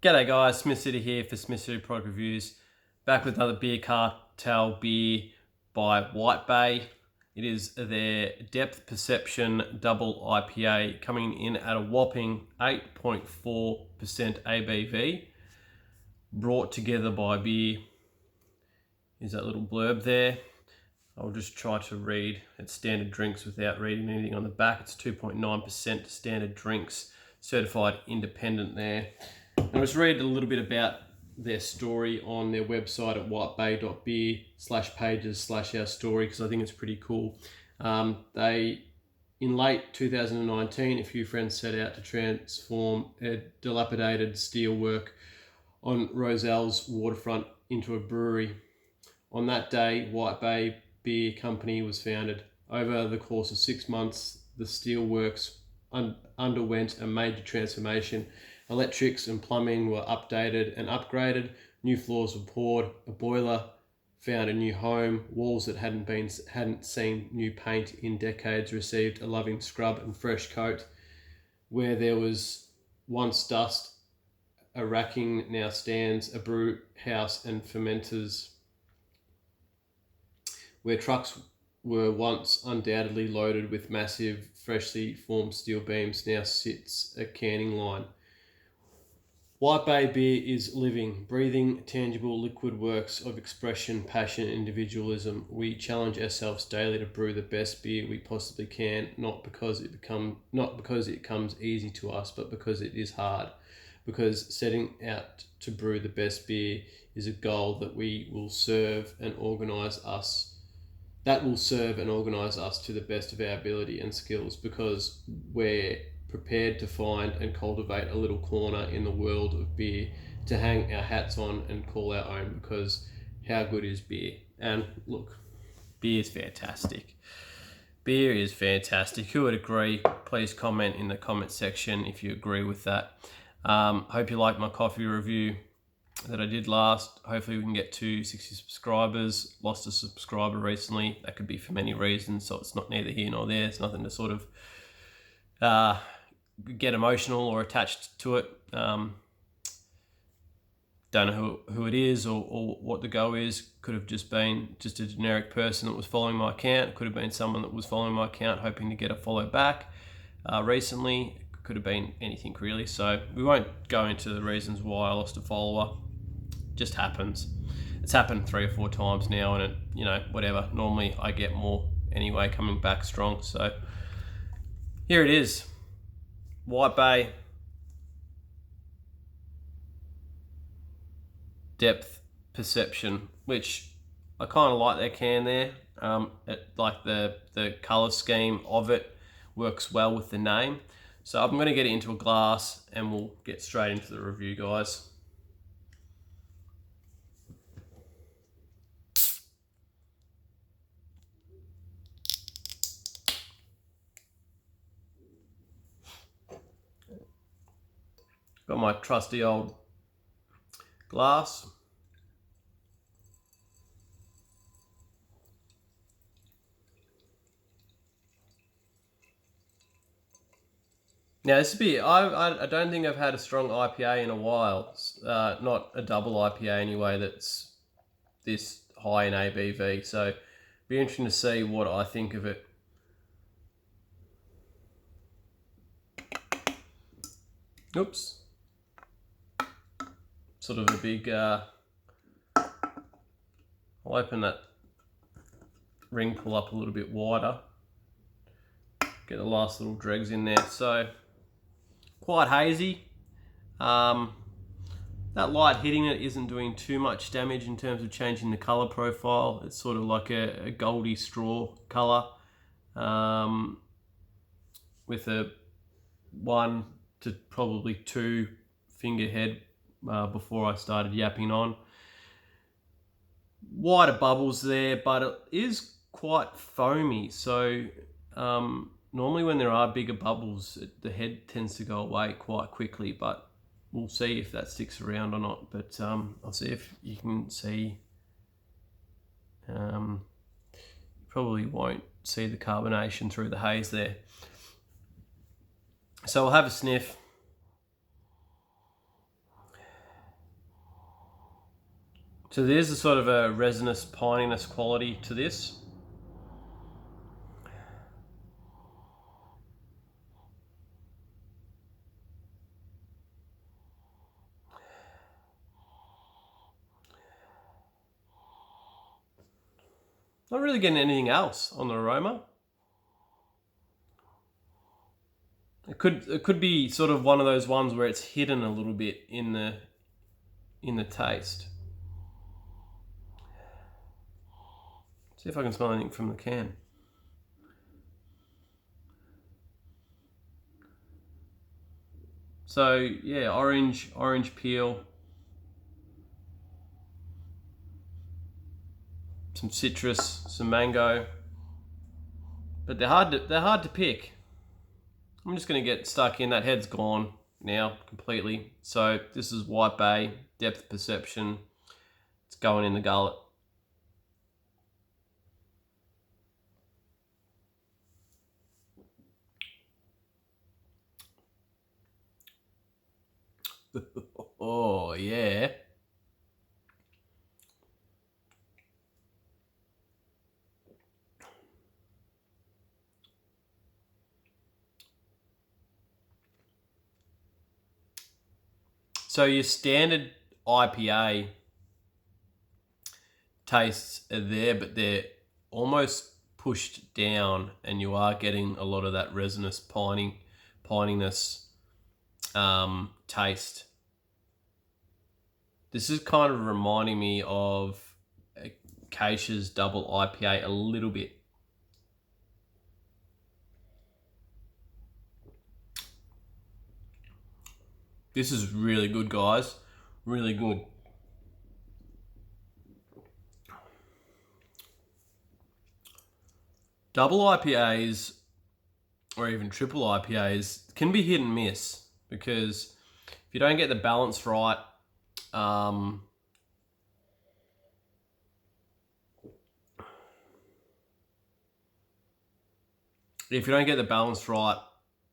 G'day guys, Smith City here for Smith City Product Reviews. Back with another beer cartel beer by White Bay. It is their Depth Perception Double IPA, coming in at a whopping 8.4% ABV. Brought together by beer. Is that little blurb there. I'll just try to read its standard drinks without reading anything on the back. It's 2.9% standard drinks, certified independent there. And I was reading a little bit about their story on their website at whitebay.beer/pages/our story, because I think it's pretty cool. They, in late 2019, a few friends set out to transform a dilapidated steelwork on Roselle's waterfront into a brewery. On that day, White Bay Beer Company was founded. Over the course of 6 months, the steelworks underwent a major transformation. Electrics and plumbing were updated and upgraded. New floors were poured. A boiler found a new home. Walls that hadn't seen new paint in decades received a loving scrub and fresh coat. Where there was once dust, a racking now stands a brew house and fermenters. Where trucks were once undoubtedly loaded with massive, freshly formed steel beams, now sits a canning line. White Bay beer is living, breathing, tangible liquid works of expression, passion, and individualism. We challenge ourselves daily to brew the best beer we possibly can, not because it comes easy to us, but because it is hard. Because setting out to brew the best beer is a goal that will serve and organise us to the best of our ability and skills, because we're prepared to find and cultivate a little corner in the world of beer to hang our hats on and call our own, because how good is beer? And look, beer is fantastic. Beer is fantastic. Who would agree? Please comment in the comment section if you agree with that. Hope you liked my coffee review that I did last. Hopefully we can get to 60 subscribers. Lost a subscriber recently. That could be for many reasons, so it's not neither here nor there. It's nothing to sort of get emotional or attached to it. Don't know who it is or what the go is. Could have just been a generic person that was following my account. Could have been someone that was following my account hoping to get a follow back recently. Could have been anything really. So we won't go into the reasons why I lost a follower. Just happens. It's happened 3 or 4 times now, and whatever. Normally I get more anyway, coming back strong. So here it is. White Bay Depth Perception, which I kind of like their can there. Like the color scheme of it works well with the name. So I'm going to get it into a glass and we'll get straight into the review, guys. Got my trusty old glass. Now this beer, I don't think I've had a strong IPA in a while. Not a double IPA anyway that's this high in ABV. So be interesting to see what I think of it. Oops. Sort of a big, I'll open that ring pull up a little bit wider. Get the last little dregs in there. So quite hazy. That light hitting it isn't doing too much damage in terms of changing the color profile. It's sort of like a goldy straw color, with a 1 to probably 2 finger head before I started yapping on. Wider bubbles there, but it is quite foamy. So normally when there are bigger bubbles, the head tends to go away quite quickly, but we'll see if that sticks around or not. But I'll see if you can see. Probably won't see the carbonation through the haze there. So I'll have a sniff. So there's a sort of a resinous pininess quality to this. Not really getting anything else on the aroma. It could be sort of one of those ones where it's hidden a little bit in the taste. See if I can smell anything from the can. So yeah, orange peel, some citrus, some mango, but they're hard to pick. I'm just gonna get stuck in. That head's gone now completely. So this is White Bay, depth perception. It's going in the gullet. Oh yeah. So your standard IPA tastes are there, but they're almost pushed down, and you are getting a lot of that resinous pininess taste. This is kind of reminding me of Acacia's double IPA a little bit. This is really good, guys. Really good. Double IPAs or even triple IPAs can be hit and miss, because if you don't get the balance right,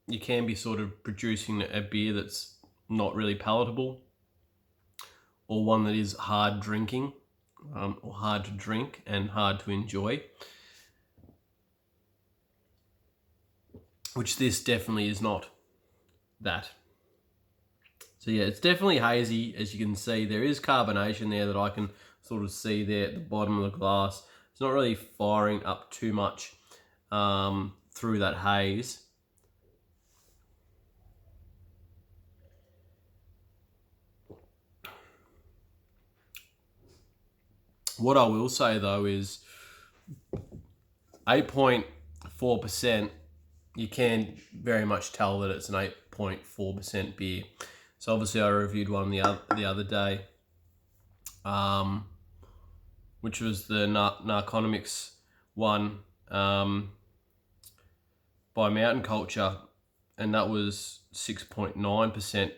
you can be sort of producing a beer that's not really palatable, or one that is hard drinking, or hard to drink and hard to enjoy, which this definitely is not that. So yeah, it's definitely hazy. As you can see, there is carbonation there that I can sort of see there at the bottom of the glass. It's not really firing up too much through that haze. What I will say though is 8.4%, you can very much tell that it's an 8.4% beer. So obviously I reviewed one the other day, which was the Narconomics one by Mountain Culture, and that was 6.9%.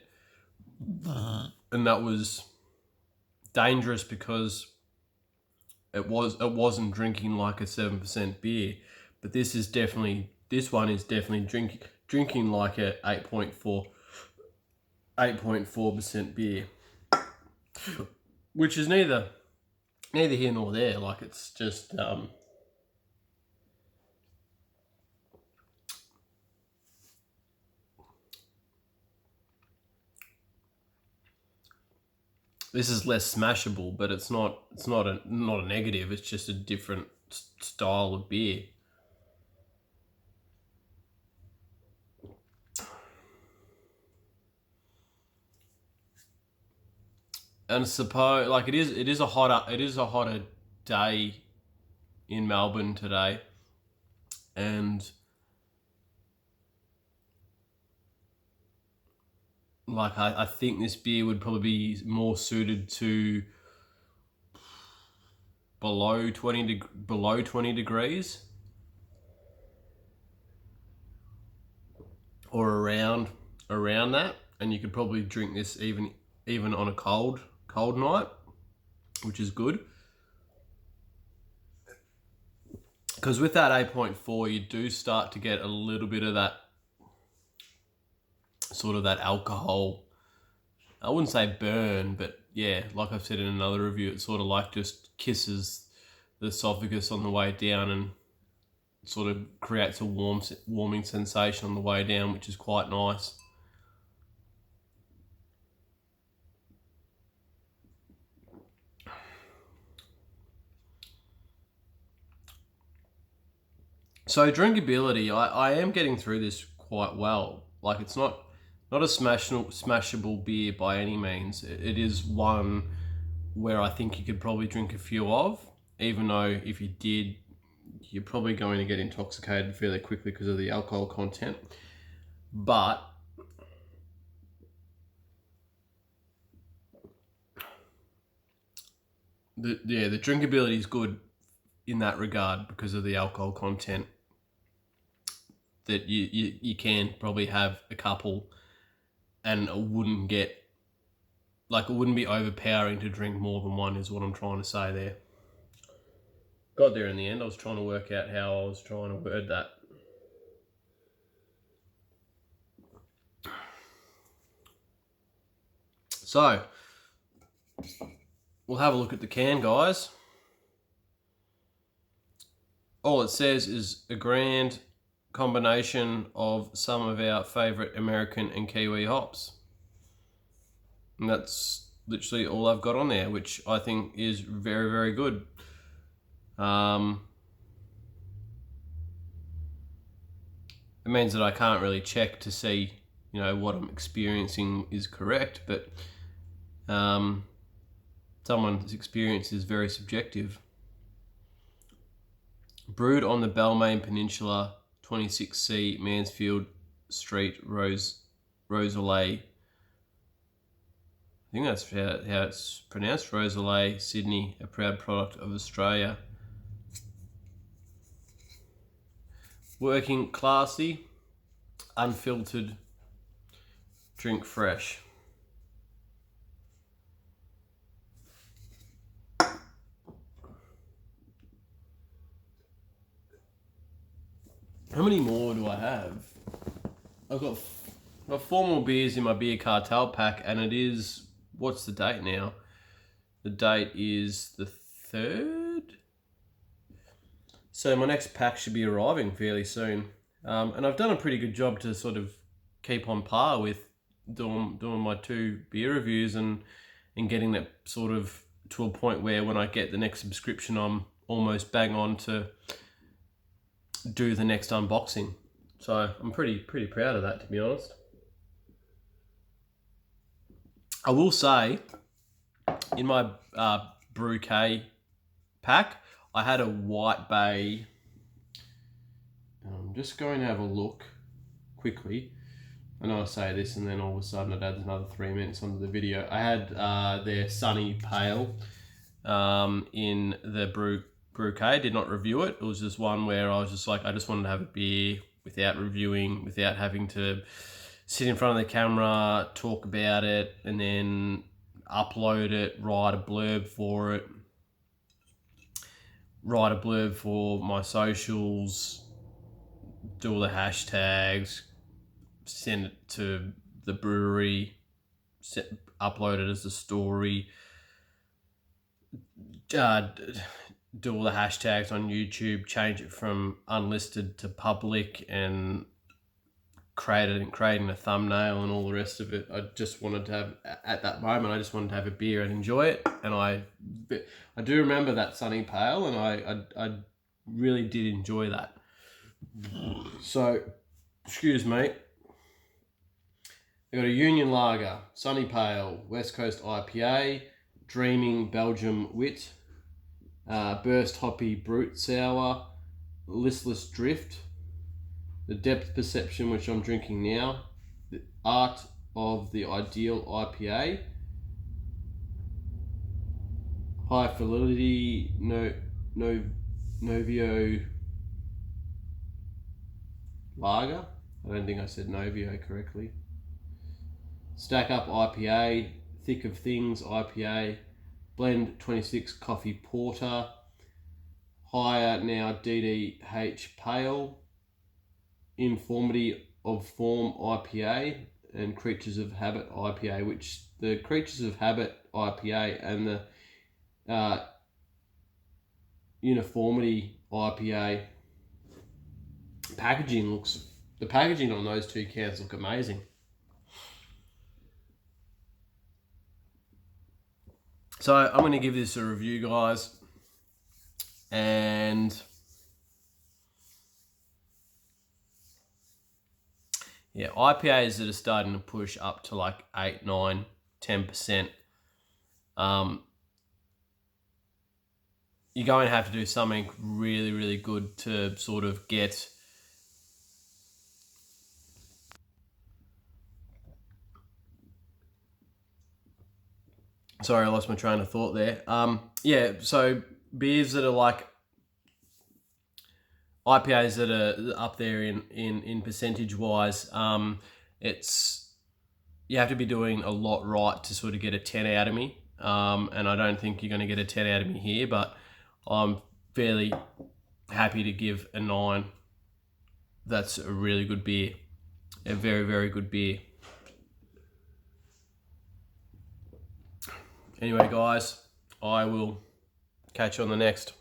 And that was dangerous because it wasn't drinking like a 7% beer, but this one is definitely drinking like a 8.4% beer, which is neither here nor there. Like, it's just this is less smashable, but it's not a negative. It's just a different style of beer. And I suppose, like, it is a hotter day in Melbourne today, and like I think this beer would probably be more suited to below 20 degrees, or around that, and you could probably drink this even on a cold night, which is good. Because with that 8.4, you do start to get a little bit of that sort of that alcohol. I wouldn't say burn, but yeah, like I've said in another review, it sort of like just kisses the esophagus on the way down and sort of creates a warming sensation on the way down, which is quite nice. So drinkability, I am getting through this quite well. Like, it's not a smashable beer by any means. It is one where I think you could probably drink a few of, even though if you did, you're probably going to get intoxicated fairly quickly because of the alcohol content. But the drinkability is good in that regard because of the alcohol content. That you can probably have a couple and it wouldn't be overpowering to drink more than one, is what I'm trying to say there. Got there in the end. I was trying to work out how I was trying to word that. So, we'll have a look at the can, guys. All it says is a grand combination of some of our favourite American and Kiwi hops. And that's literally all I've got on there, which I think is very, very good. It means that I can't really check to see, what I'm experiencing is correct, but someone's experience is very subjective. Brewed on the Balmain Peninsula, 26C Mansfield Street, Roselay. I think that's how it's pronounced, Roselay, Sydney, a proud product of Australia. Working classy, unfiltered, drink fresh. How many more do I have? I've got 4 more beers in my beer cartel pack, and it is, what's the date now? The date is the 3rd. So my next pack should be arriving fairly soon. And I've done a pretty good job to sort of keep on par with doing my 2 beer reviews and getting that sort of to a point where when I get the next subscription, I'm almost bang on to do the next unboxing. So I'm pretty proud of that, to be honest. I will say, in my Brew K pack, I had a White Bay. I'm just going to have a look quickly. I know I say this and then all of a sudden it adds another 3 minutes onto the video. I had their Sunny Pale in the Brew K. Did not review it. It was just one where I was just like, I just wanted to have a beer without reviewing, without having to sit in front of the camera, talk about it, and then upload it, write a blurb for it, write a blurb for my socials, do all the hashtags, send it to the brewery, upload it as a story, do all the hashtags on YouTube, change it from unlisted to public, and creating a thumbnail and all the rest of it. I just wanted to have, at that moment, I just wanted to have a beer and enjoy it. And I do remember that Sunny Pale, and I really did enjoy that. So, excuse me. I got a Union Lager, Sunny Pale, West Coast IPA, Dreaming Belgium Wit, Burst Hoppy Brute Sour, Listless Drift, the Depth Perception, which I'm drinking now, the Art of the Ideal IPA, High Fidelity Novio Lager. I don't think I said Novio correctly. Stack Up IPA, Thick of Things IPA, Blend 26 Coffee Porter, Higher Now DDH Pale, Informity of Form IPA, and Creatures of Habit IPA, which the Creatures of Habit IPA and the Uniformity IPA the packaging on those two cans look amazing. So I'm going to give this a review, guys, and yeah, IPAs that are starting to push up to like 8, 9, 10%. You're going to have to do something really, really good to sort of get sorry, I lost my train of thought there. Yeah, so beers that are like IPAs that are up there in percentage wise, it's you have to be doing a lot right to sort of get a 10 out of me. And I don't think you're going to get a 10 out of me here, but I'm fairly happy to give a 9. That's a really good beer. A very, very good beer. Anyway, guys, I will catch you on the next.